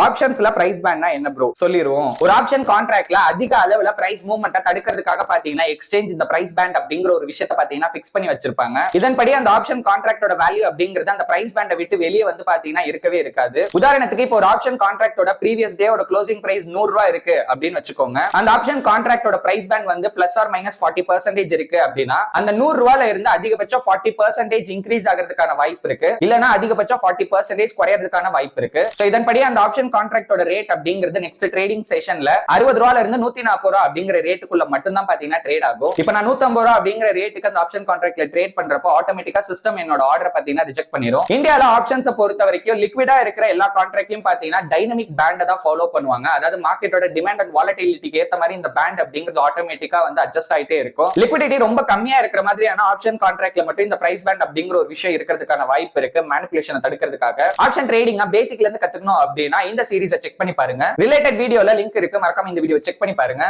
ஆப்ஷன்ஸ்ல price பேண்ட்னா என்ன bro சொல்லிடுவோம். ஒரு ஆப்ஷன் கான்ட்ராக்ட்ல அதிக அளவுல பிரைஸ் மூவ்மெண்ட்டை தடுக்கிறதுக்காக பாத்தீங்கன்னா எக்ஸ்சேஞ்ச் இந்த பிரைஸ் பேண்ட் அப்படிங்கிற ஒரு விஷயத்தை பாத்தீங்கன்னா பிக்ஸ் பண்ணி வச்சிருப்பாங்க. இதன்படி அந்த ஆப்ஷன் கான்ட்ராக்டோட வேல்யூ அப்படிங்கிறது அந்த பிரைஸ் பேண்டை விட்டு வெளியே வந்து பாத்தீங்கன்னா இருக்கவே இருக்காது. உதாரணத்துக்கு இப்போ ஒரு ஆப்ஷன் கான்ட்ராக்டோட ப்ரீவியஸ் டேயோட க்ளோசிங் பிரைஸ் 100 ரூபாய் இருக்கு அப்படின்னு வச்சுக்கோங்க. அந்த ஆப்ஷன் கான்ட்ராக்டோட பிரைஸ் பேண்ட் வந்து பிளஸ் ஆர் மைனஸ் 40% இருக்கு அப்படின்னா அந்த 100 ரூபாயில இருந்து அதிகபட்சம் 40% இன்க்ரீஸ் ஆகிறதுக்கான வாய்ப்பு இருக்கு, இல்லனா அதிகபட்சம் 40% குறையறதுக்கான வாய்ப்பு இருக்கு. இதன்படி அந்த ஆப்ஷன் கான்ட்ராக்டோட ரேட் அப்படிங்கிறது நெக்ஸ்ட் ட்ரேடிங் செஷன்ல 60 ரூபாயில இருந்து 140 ரூபாய் அப்படிங்கிற ரேட்டுக்குள்ள மட்டும் தான் பாத்தீங்கன்னா ட்ரேட் ஆகும். இப்போ நான் 150 ரூபாய் அப்படிங்கிற ரேட்டுக்கு அந்த ஆப்ஷன் கான்ட்ராக்ட்ல ட்ரேட் பண்றப்போ ஆட்டோமேட்டிக்கா சிஸ்டம் என்னோட ஆர்டர் பாத்தீங்கன்னா ரிஜெக்ட் பண்ணிரும். இந்தியால ஆப்ஷன்ஸ் பொறுத்த வரைக்கும் லிக்விடா இருக்கிற எல்லா கான்ட்ராக்ட்லயும் பாத்தீங்கன்னா டைனமிக் பேண்ட் தான் ஃபாலோ பண்ணுவாங்க. அதாவது மார்க்கெட்டோட டிமாண்ட் அண்ட் வாலட்டிலிட்டிக்கு ஏத்த மாதிரி இந்த பேண்ட் அப்படிங்கிறது ஆட்டோமேட்டிக்கா வந்து அட்ஜஸ்ட் ஆயிட்டே இருக்கும். லிக்விடிட்டி ரொம்ப கம்மியா இருக்கிற மாதிரியான ஆப்ஷன் கான்ட்ராக்ட்ல மட்டும் இந்த பிரைஸ் பேண்ட் அப்படிங்கிற ஒரு விஷயம் இருக்கிறதுக்கான வாய்ப்பு இருக்கு. மேனிபுலேஷனை தடுக்கிறதுக்காக ஆப்ஷன் ட்ரேடிங் பேசிக்ல இருந்து கத்துக்கணும் அப்படின்னா இந்த சீரிஸை செக் பண்ணி பாருங்க. ரிலேட்டட் வீடியோல லிங்க் இருக்கு, மறக்காம இந்த வீடியோ செக் பண்ணி பாருங்க.